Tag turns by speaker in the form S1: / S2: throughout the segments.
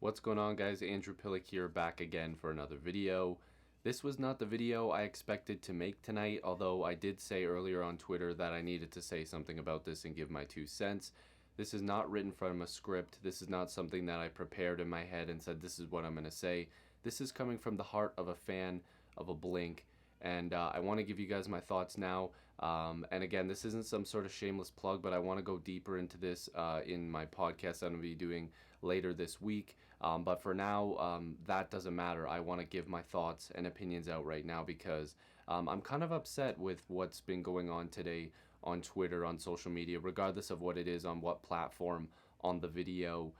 S1: What's going on, guys? Andrew Piluk here, back again for another video. This was not the video I expected to make tonight, although I did say earlier on Twitter that I needed to say something about this and give my 2 cents. This is not written from a script. This is not something that I prepared in my head and said this is what I'm going to say. This is coming from the heart of a fan of a Blink. And I want to give you guys my thoughts now. And again, this isn't some sort of shameless plug, but I want to go deeper into this in my podcast I'm going to be doing later this week. But for now, that doesn't matter. I want to give my thoughts and opinions out right now because I'm kind of upset with what's been going on today on Twitter, on social media, regardless of what it is, on what platform, on the video.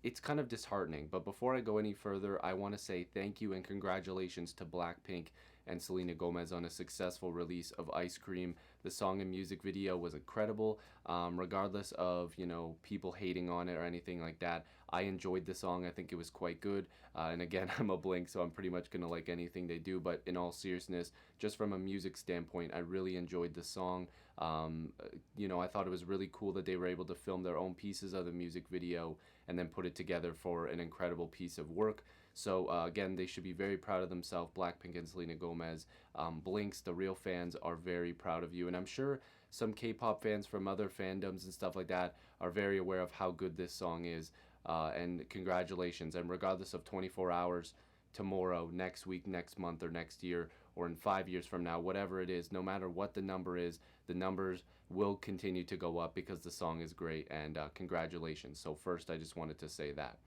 S1: It's kind of disheartening. But before I go any further, I want to say thank you and congratulations to BLACKPINK and Selena Gomez on a successful release of Ice Cream. The song and music video was incredible. Regardless of, people hating on it or anything like that, I enjoyed the song. I think it was quite good. And again, I'm a Blink, so I'm pretty much going to like anything they do. But in all seriousness, just from a music standpoint, I really enjoyed the song. I thought it was really cool that they were able to film their own pieces of the music video and then put it together for an incredible piece of work. So again, they should be very proud of themselves, BLACKPINK and Selena Gomez. BLINKS, the real fans, are very proud of you. And I'm sure some K-pop fans from other fandoms and stuff like that are very aware of how good this song is. And congratulations. And regardless of 24 hours, tomorrow, next week, next month, or next year, or in 5 years from now, whatever it is, no matter what the number is, the numbers will continue to go up because the song is great. And congratulations. So first, I just wanted to say that.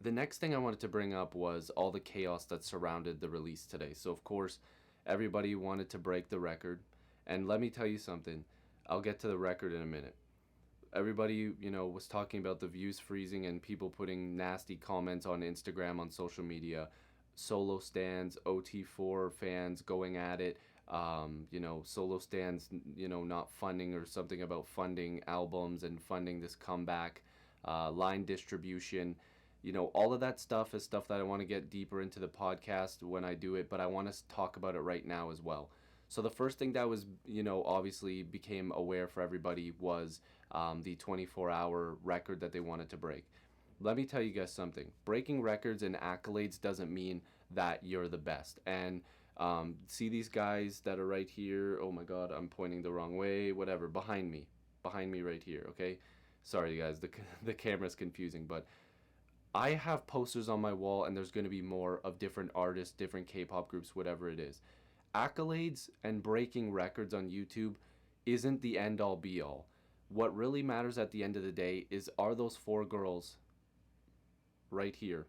S1: The next thing I wanted to bring up was all the chaos that surrounded the release today. So of course, everybody wanted to break the record. And let me tell you something. I'll get to the record in a minute. Everybody, was talking about the views freezing and people putting nasty comments on Instagram, on social media. Solo stands, OT4 fans going at it. Solo stands, not funding, or something about funding albums and funding this comeback. Line distribution. All of that stuff is stuff that I want to get deeper into the podcast when I do it, but I want to talk about it right now as well. So the first thing that was, obviously became aware for everybody was the 24-hour record that they wanted to break. Let me tell you guys something. Breaking records and accolades doesn't mean that you're the best. And see these guys that are right here. Oh my God, I'm pointing the wrong way. Whatever, behind me right here, okay? Sorry guys, the camera's confusing, but I have posters on my wall, and there's going to be more of different artists, different K-pop groups, whatever it is. Accolades and breaking records on YouTube isn't the end-all be-all. What really matters at the end of the day is, are those 4 girls right here,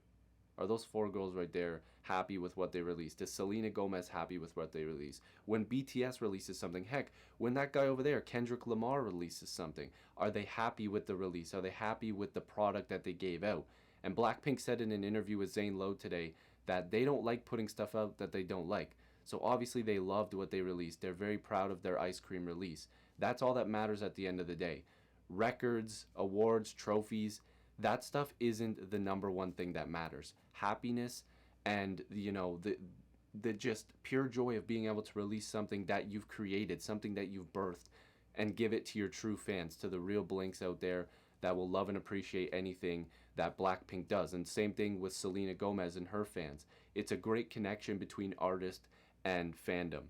S1: are those 4 girls right there happy with what they released? Is Selena Gomez happy with what they released? When BTS releases something, heck, when that guy over there, Kendrick Lamar, releases something, are they happy with the release? Are they happy with the product that they gave out? And BLACKPINK said in an interview with Zane Lowe today that they don't like putting stuff out that they don't like. So obviously they loved what they released. They're very proud of their Ice Cream release. That's all that matters at the end of the day. Records, awards, trophies, that stuff isn't the number one thing that matters. Happiness and, the just pure joy of being able to release something that you've created, something that you've birthed, and give it to your true fans, to the real Blinks out there that will love and appreciate anything that BLACKPINK does. And same thing with Selena Gomez and her fans. It's a great connection between artist and fandom.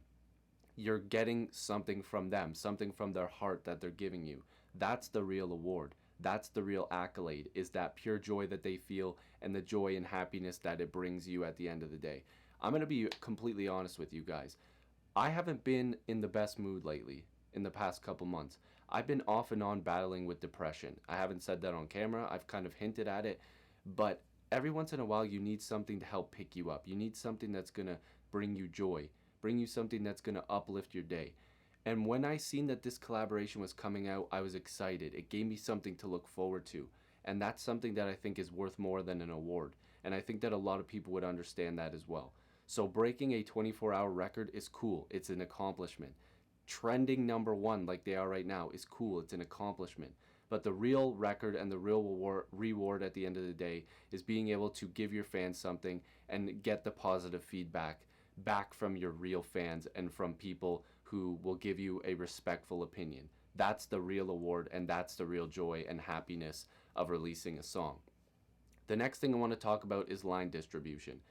S1: You're getting something from them, something from their heart that they're giving you. That's the real award. That's the real accolade, is that pure joy that they feel and the joy and happiness that it brings you at the end of the day. I'm going to be completely honest with you guys. I haven't been in the best mood lately. In the past couple months, I've been off and on battling with depression. I haven't said that on camera. I've kind of hinted at it, but every once in a while you need something to help pick you up. You need something that's going to bring you joy, bring you something that's going to uplift your day. And when I seen that this collaboration was coming out, I was excited. It gave me something to look forward to. And that's something that I think is worth more than an award. And I think that a lot of people would understand that as well. So breaking a 24-hour record is cool. It's an accomplishment. Trending number 1 like they are right now is cool. It's an accomplishment. But the real record and the real reward at the end of the day is being able to give your fans something and get the positive feedback back from your real fans and from people who will give you a respectful opinion. That's the real award, and that's the real joy and happiness of releasing a song. The next thing I want to talk about is line distribution.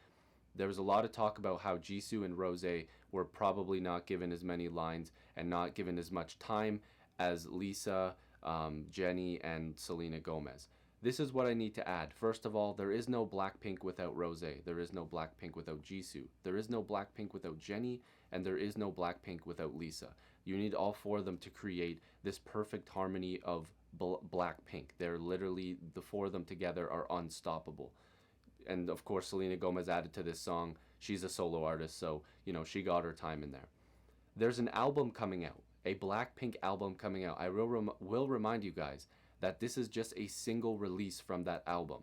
S1: There was a lot of talk about how Jisoo and Rose were probably not given as many lines and not given as much time as Lisa, Jennie, and Selena Gomez. This is what I need to add. First of all, there is no BLACKPINK without Rose. There is no BLACKPINK without Jisoo. There is no BLACKPINK without Jennie, and there is no BLACKPINK without Lisa. You need all four of them to create this perfect harmony of BLACKPINK. They're literally, the four of them together are unstoppable. And of course, Selena Gomez added to this song. She's a solo artist, so she got her time in there. There's an album coming out, a BLACKPINK album coming out. I will remind you guys that this is just a single release from that album.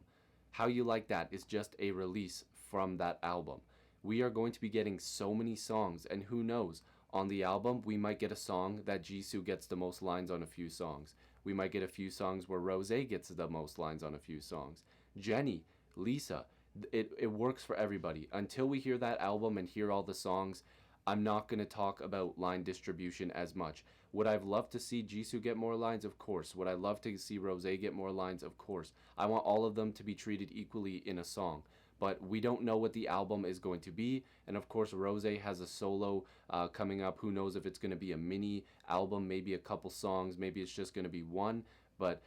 S1: How you like that is just a release from that album. We are going to be getting so many songs, and who knows, on the album we might get a song that Jisoo gets the most lines on a few songs. We might get a few songs where Rose gets the most lines on a few songs. Jennie, Lisa, it works for everybody. Until we hear that album and hear all the songs, I'm not going to talk about line distribution as much. Would I love to see Jisoo get more lines? Of course. Would I love to see Rose get more lines? Of course. I want all of them to be treated equally in a song. But we don't know what the album is going to be. And of course, Rose has a solo coming up. Who knows if it's going to be a mini album, maybe a couple songs, maybe it's just going to be one. But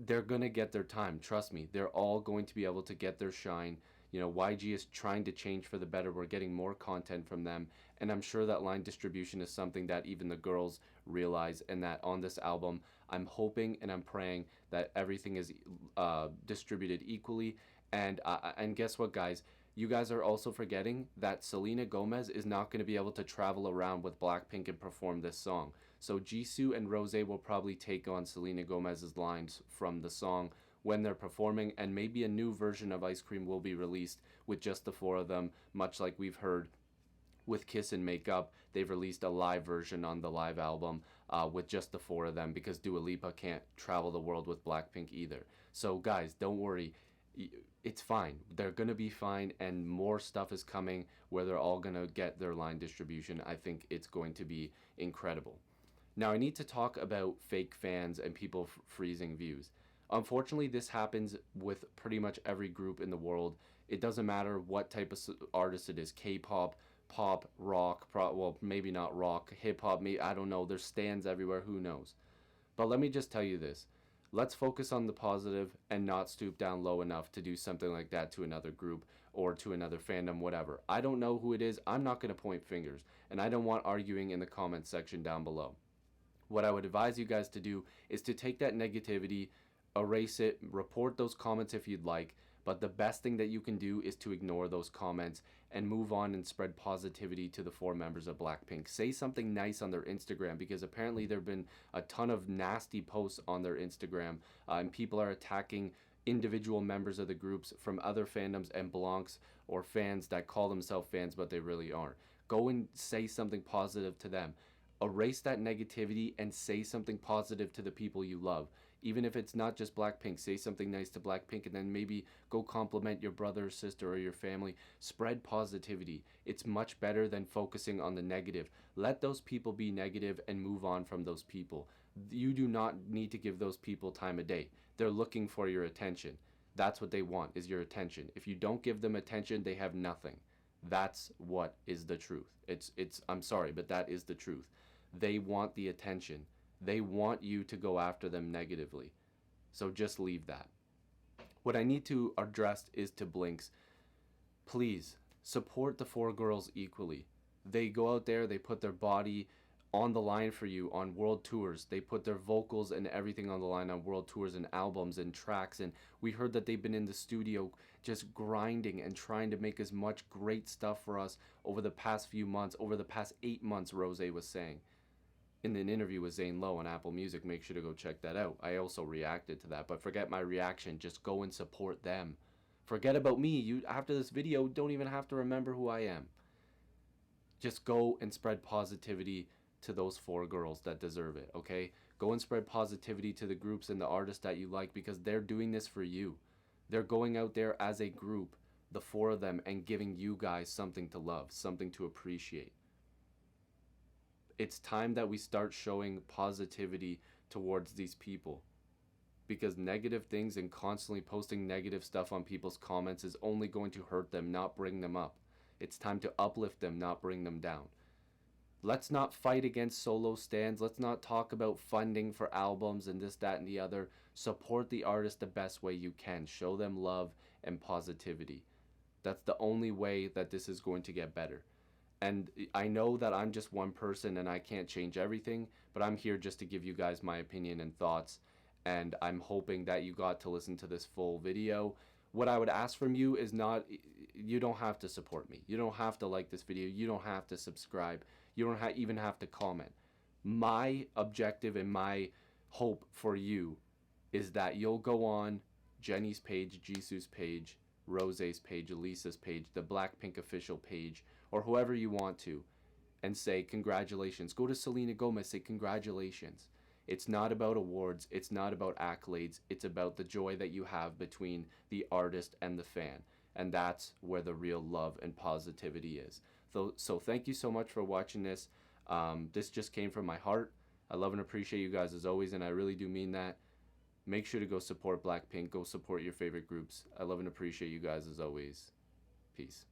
S1: they're going to get their time. Trust me. They're all going to be able to get their shine. YG is trying to change for the better. We're getting more content from them. And I'm sure that line distribution is something that even the girls realize, and that on this album, I'm hoping and I'm praying that everything is distributed equally. And guess what, guys? You guys are also forgetting that Selena Gomez is not going to be able to travel around with BLACKPINK and perform this song. So Jisoo and Rose will probably take on Selena Gomez's lines from the song when they're performing, and maybe a new version of Ice Cream will be released with just the four of them, much like we've heard with Kiss and Make Up. They've released a live version on the live album with just the four of them, because Dua Lipa can't travel the world with BLACKPINK either. So guys, don't worry. It's fine. They're going to be fine, and more stuff is coming where they're all going to get their line distribution. I think it's going to be incredible. Now, I need to talk about fake fans and people freezing views. Unfortunately, this happens with pretty much every group in the world. It doesn't matter what type of artist it is, K-pop, pop, rock, well, maybe not rock, hip-hop, I don't know. There's stands everywhere, who knows. But let me just tell you this. Let's focus on the positive and not stoop down low enough to do something like that to another group or to another fandom, whatever. I don't know who it is. I'm not going to point fingers, and I don't want arguing in the comment section down below. What I would advise you guys to do is to take that negativity, erase it, report those comments if you'd like, but the best thing that you can do is to ignore those comments and move on and spread positivity to the four members of BLACKPINK. Say something nice on their Instagram, because apparently there have been a ton of nasty posts on their Instagram, and people are attacking individual members of the groups from other fandoms and blancs, or fans that call themselves fans but they really aren't. Go and say something positive to them. Erase that negativity and say something positive to the people you love. Even if it's not just BLACKPINK, say something nice to BLACKPINK, and then maybe go compliment your brother or sister or your family. Spread positivity. It's much better than focusing on the negative. Let those people be negative and move on from those people. You do not need to give those people time of day. They're looking for your attention. That's what they want, is your attention. If you don't give them attention, they have nothing. That's what is the truth. I'm sorry, but that is the truth. They want the attention. They want you to go after them negatively. So just leave that. What I need to address is to BLINKS. Please, support the four girls equally. They go out there, they put their body on the line for you on world tours. They put their vocals and everything on the line on world tours and albums and tracks. And we heard that they've been in the studio just grinding and trying to make as much great stuff for us over the past few months, over the past 8 months, Rose was saying in an interview with Zane Lowe on Apple Music. Make sure to go check that out. I also reacted to that, but forget my reaction. Just go and support them. Forget about me. You, after this video, don't even have to remember who I am. Just go and spread positivity to those four girls that deserve it, okay? Go and spread positivity to the groups and the artists that you like, because they're doing this for you. They're going out there as a group, the four of them, and giving you guys something to love, something to appreciate. It's time that we start showing positivity towards these people, because negative things and constantly posting negative stuff on people's comments is only going to hurt them, not bring them up. It's time to uplift them, not bring them down. Let's not fight against solo stands. Let's not talk about funding for albums and this, that, and the other. Support the artist the best way you can. Show them love and positivity. That's the only way that this is going to get better. And I know that I'm just one person and I can't change everything, but I'm here just to give you guys my opinion and thoughts. And I'm hoping that you got to listen to this full video. What I would ask from you is not, you don't have to support me. You don't have to like this video. You don't have to subscribe. You don't even have to comment. My objective and my hope for you is that you'll go on Jenny's page, Jisoo's page, Rose's page, Elisa's page, the BLACKPINK official page, or whoever you want to, and say congratulations. Go to Selena Gomez, say congratulations. It's not about awards, it's not about accolades, it's about the joy that you have between the artist and the fan. And that's where the real love and positivity is. So thank you so much for watching this. This just came from my heart. I love and appreciate you guys as always, and I really do mean that. Make sure to go support BLACKPINK. Go support your favorite groups. I love and appreciate you guys as always. Peace.